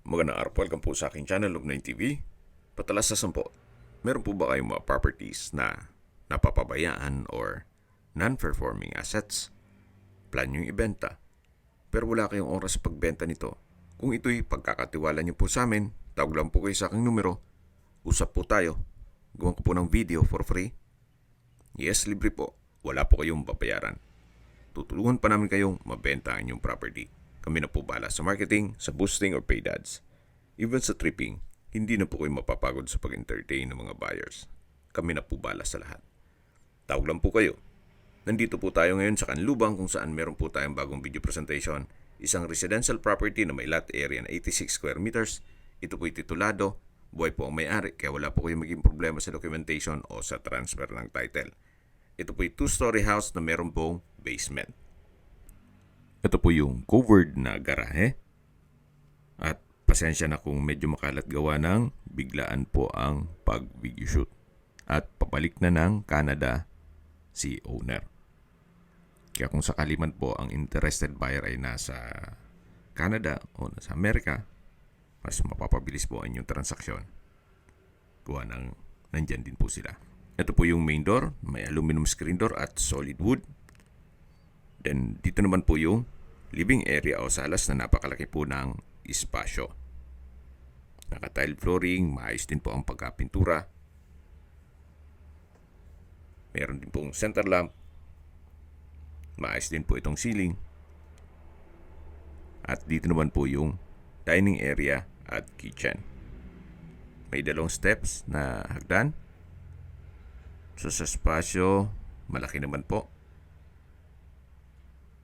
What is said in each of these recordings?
Magandang araw po, welcome po sa aking channel, Lug9 TV. Patalas sa 10, meron po ba kayong mga properties na napapabayaan or non-performing assets? Plan nyo yung ibenta, pero wala kayong oras sa pagbenta nito. Kung ito'y pagkakatiwala nyo po sa amin, tawag lang po kayo sa aking numero. Usap po tayo. Gawan ko po ng video for free. Yes, libre po. Wala po kayong babayaran. Tutulungan pa namin kayong mabenta ang inyong property. Kami na po bahala sa marketing, sa boosting or paid ads. Even sa tripping, hindi na po kayo mapapagod sa pag-entertain ng mga buyers. Kami na po bahala sa lahat. Tawag lang po kayo. Nandito po tayo ngayon sa Canlubang kung saan meron po tayong bagong video presentation. Isang residential property na may lot area na 86 square meters. Ito po'y titulado. Buhay po ang may-ari kaya wala po kayong maging problema sa documentation o sa transfer ng title. Ito po'y 2-story house na meron pong basement. Ito po yung covered na garahe. At pasensya na kung medyo makalat gawa ng biglaan po ang pag-video shoot. At papalik na ng Canada si owner. Kaya kung sakali man po ang interested buyer ay nasa Canada o nasa Amerika, mas mapapabilis po ang inyong transaksyon. Gawa ng nandyan din po sila. Ito po yung main door, may aluminum screen door at solid wood. Then dito naman po yung living area o salas na napakalaki po ng espasyo. Naka-tile flooring, maayos din po ang pagkapintura. Meron din pong center lamp. Maayos din po itong ceiling. At dito naman po yung dining area at kitchen. May dalawang steps na hagdan. So sa espasyo, malaki naman po.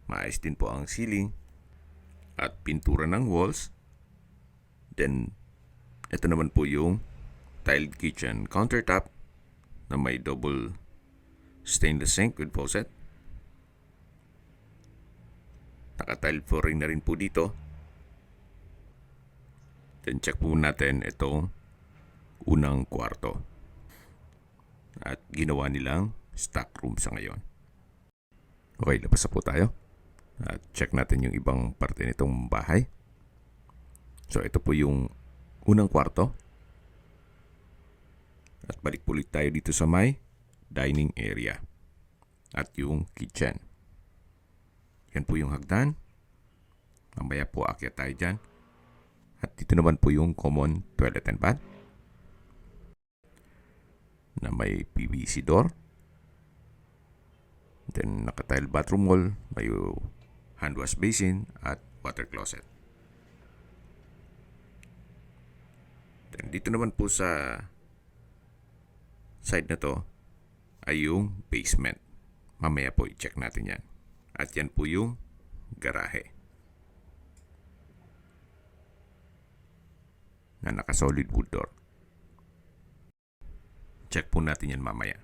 Maayos din po ang ceiling at pintura ng walls. Then, ito naman po yung tiled kitchen countertop na may double stainless sink with faucet. Naka-tiled flooring na rin po dito. Then, check po natin itong unang kwarto. At ginawa nilang stock room sa ngayon. Okay, labas na po tayo. At check natin yung ibang parte nitong bahay. So ito po yung unang kwarto. At balik ulit tayo dito sa may dining area. At yung kitchen. Yan po yung hagdan. Mamaya po akyat tayo dyan. At dito naman po yung common toilet and bath. Na may PVC door. Then naka-tile bathroom wall. May hand wash basin at water closet. Then dito naman po sa side na to ay yung basement. Mamaya po i-check natin yan. At yan po yung garahe. Na naka-solid wood door. Check po natin yan mamaya.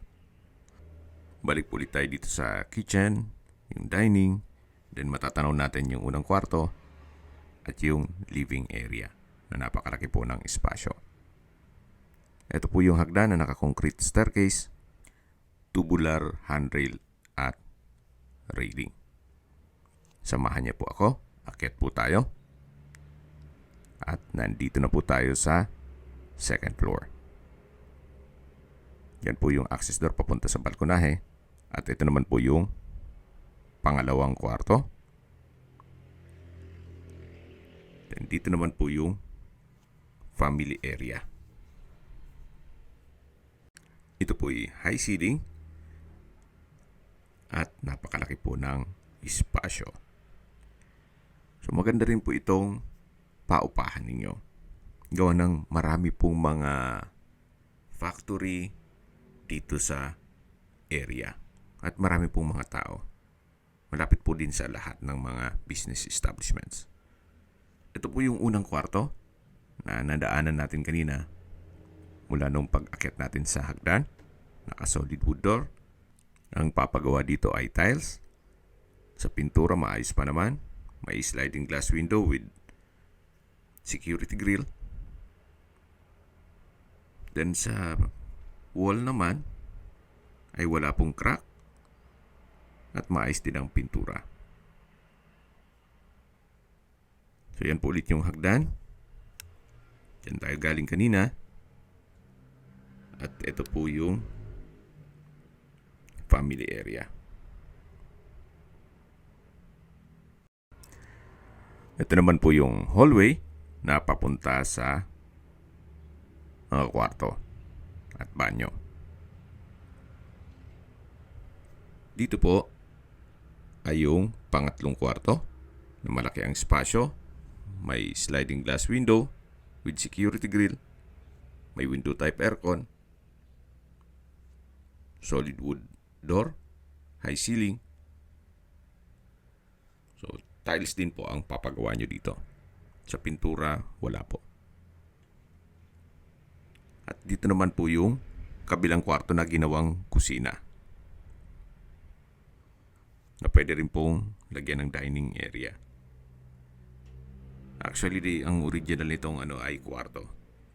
Balik po ulit tayo dito sa kitchen, yung dining, then matatanaw natin yung unang kwarto at yung living area na napakalaki po ng espasyo. Ito po yung hagdan na naka-concrete staircase, tubular handrail at railing. Samahan niyo po ako, akyat po tayo. At nandito na po tayo sa second floor. Yan po yung access door papunta sa balkonahe. At ito naman po yung pangalawang kwarto. Then dito naman po yung family area. Ito po ay high ceiling. At napakalaki po ng espasyo. So maganda rin po itong paupahan ninyo. Gawa ng marami pong mga factory dito sa area. At marami pong mga tao. Malapit po din sa lahat ng mga business establishments. Ito po yung unang kwarto na nadaanan natin kanina. Mula nung pag-akyat natin sa hagdan. Naka-solid wood door. Ang papagawa dito ay tiles. Sa pintura maayos pa naman. May sliding glass window with security grill. Then sa wall naman ay wala pong crack at maayos din ang pintura. So yan po ulit yung hagdan. Diyan tayo galing kanina. At ito po yung family area. Ito naman po yung hallway na papunta sa mga kwarto at banyo. Dito po ay yung pangatlong kwarto na malaki ang espasyo. May sliding glass window with security grill. May window type aircon. Solid wood door. High ceiling. So, tiles din po ang papagawa nyo dito. Sa pintura, wala po. At dito naman po yung kabilang kwarto na ginawang kusina. Na pwede rin pong lagyan ng dining area. Actually, ang original nitong ay kwarto.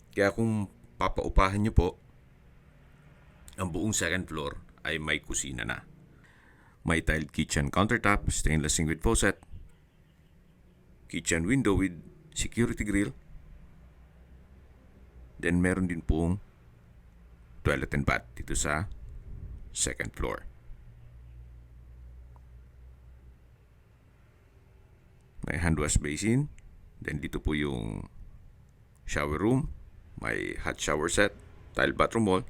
Kaya kung papaupahan nyo po, ang buong second floor ay may kusina na. May tiled kitchen countertop, stainless sink with faucet, kitchen window with security grill. Then meron din pong toilet and bath dito sa second floor. May hand wash basin. Then dito po yung shower room. May hot shower set, tile bathroom wall.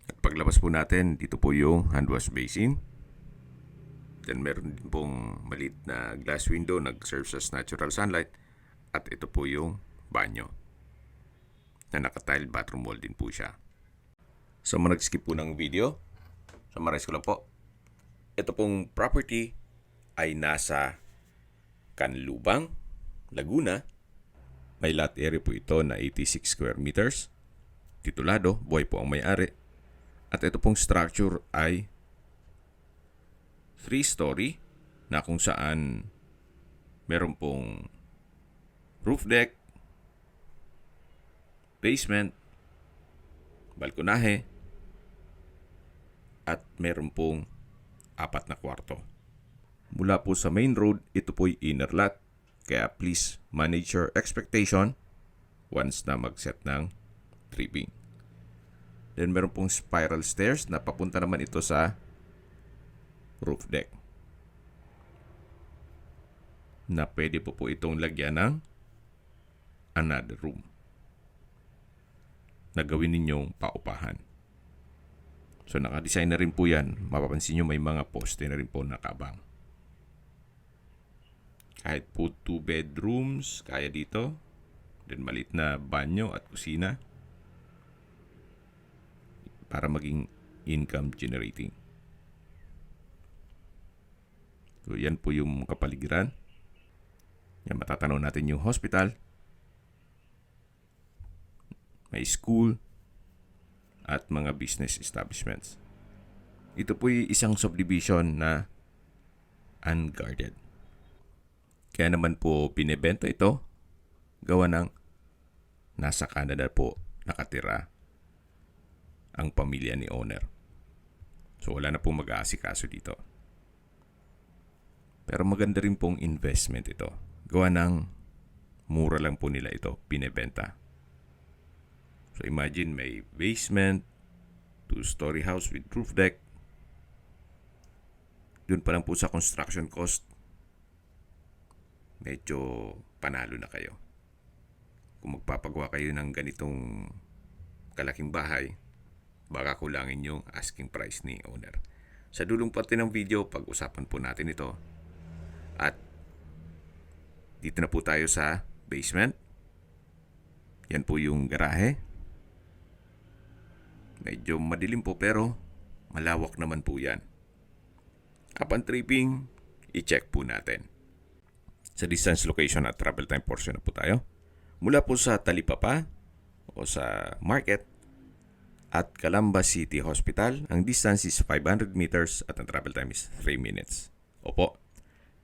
At paglabas po natin, dito po yung hand wash basin. Then meron din pong maliit na glass window nag-serve as natural sunlight. At ito po yung banyo na naka-tile bathroom wall din po siya. So mga nag-skip po ng video, summarize ko lang po. Ito pong property ay nasa Canlubang, Laguna. May lot area po ito na 86 square meters. Titulado, buhay po ang may-ari. At ito pong structure ay 3-story na kung saan meron pong roof deck, basement, balkonahe, at meron pong 4 na kwarto. Mula po sa main road, ito po'y inner lot. Kaya please manage your expectation once na mag-set ng tripping. Then meron pong spiral stairs na papunta naman ito sa roof deck. Na pwede po itong lagyan ng another room na gawin ninyong paupahan. So naka-design na rin po yan. Mapapansin nyo may mga poste na rin po nakabang. Kahit po 2 bedrooms, kaya dito. Then maliit na banyo at kusina. Para maging income generating. So yan po yung kapaligiran. Yan, matatanaw natin yung hospital. May school. At mga business establishments. Ito po yung isang subdivision na unguarded. Kaya naman po binebenta ito, gawa ng nasa Canada po nakatira ang pamilya ni owner. So wala na pong mag-aasikaso dito. Pero maganda rin pong investment ito. Gawa ng mura lang po nila ito binebenta. So imagine may basement, 2-story house with roof deck. Doon pa lang po sa construction cost, medyo panalo na kayo. Kung magpapagawa kayo ng ganitong kalaking bahay, baka kulangin yung asking price ni owner. Sa dulong parte ng video, pag-usapan po natin ito. At dito na po tayo sa basement. Yan po yung garahe. Medyo madilim po pero malawak naman po yan. Upon tripping, i-check po natin. Sa distance, location at travel time portion na po tayo. Mula po sa Talipapa o sa market at Calamba City Hospital, ang distance is 500 meters at ang travel time is 3 minutes. Opo,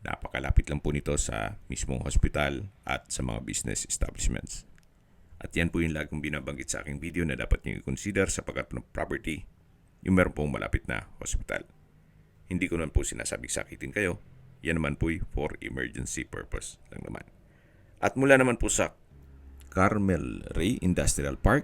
napakalapit lang po nito sa mismong hospital at sa mga business establishments. At yan po yung laging binabanggit sa aking video na dapat nyo i-consider sa pagkat ng property yung meron pong malapit na hospital. Hindi ko naman po sinasabing sakitin kayo. Yan naman po for emergency purpose lang naman. At mula naman po sa Carmel Ray Industrial Park.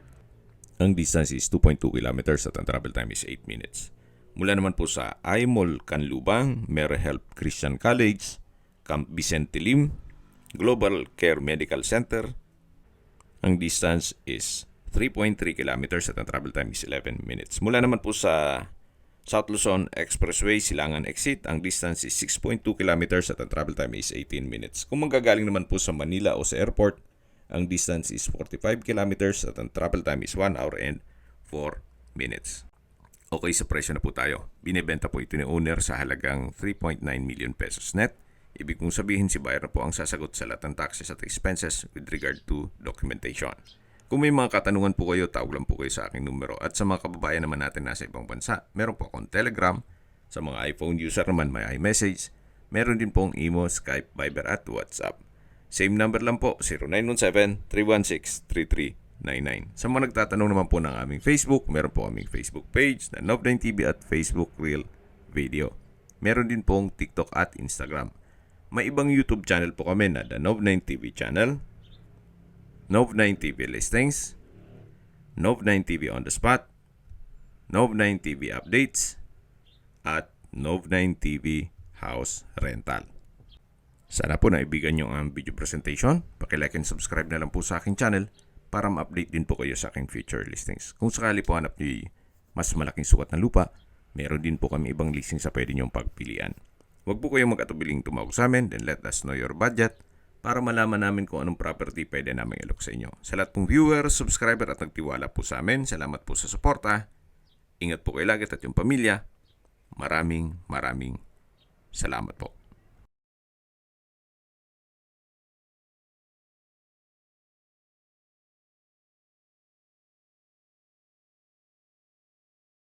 Ang distance is 2.2 kilometers at ang travel time is 8 minutes. Mula naman po sa iMall Canlubang, Merhelp Christian College, Camp Vicente Lim, Global Care Medical Center. Ang distance is 3.3 kilometers at ang travel time is 11 minutes. Mula naman po sa South Luzon Expressway, Silangan Exit, ang distance is 6.2 kilometers at ang travel time is 18 minutes. Kung manggagaling naman po sa Manila o sa airport, ang distance is 45 kilometers at ang travel time is 1 hour and 4 minutes. Okay, sa presyo na po tayo. Binibenta po ito ni owner sa halagang 3.9 million pesos net. Ibig kong sabihin si buyer na po ang sasagot sa lahat ng taxes at expenses with regard to documentation. Kung may mga katanungan po kayo, tawag lang po kayo sa aking numero. At sa mga kababayan naman natin nasa ibang bansa, meron po akong Telegram. Sa mga iPhone user naman may iMessage. Meron din pong Imo, Skype, Viber at WhatsApp. Same number lang po, 0917-316-3399. Sa mga nagtatanong naman po ng aming Facebook, meron po aming Facebook page na Nov9TV at Facebook Reel Video. Meron din pong TikTok at Instagram. May ibang YouTube channel po kami na The Nov9TV Channel, Nov9TV Listings, Nov9TV On The Spot, Nov9TV Updates, at Nov9TV House Rental. Sana po naibigan nyo ang video presentation. Paki-like and subscribe na lang po sa aking channel para ma-update din po kayo sa aking future listings. Kung sakali po hanap nyo mas malaking sukat na lupa, meron din po kami ibang listing sa pwede nyong pagpilian. Huwag po kayong mag-atubiling tumawag sa amin, then let us know your budget para malaman namin kung anong property pwede namin ilok sa inyo. Sa lahat pong viewers, subscriber at nagtiwala po sa amin, salamat po sa suporta. Ingat po kayo lagi at yung pamilya. Maraming salamat po.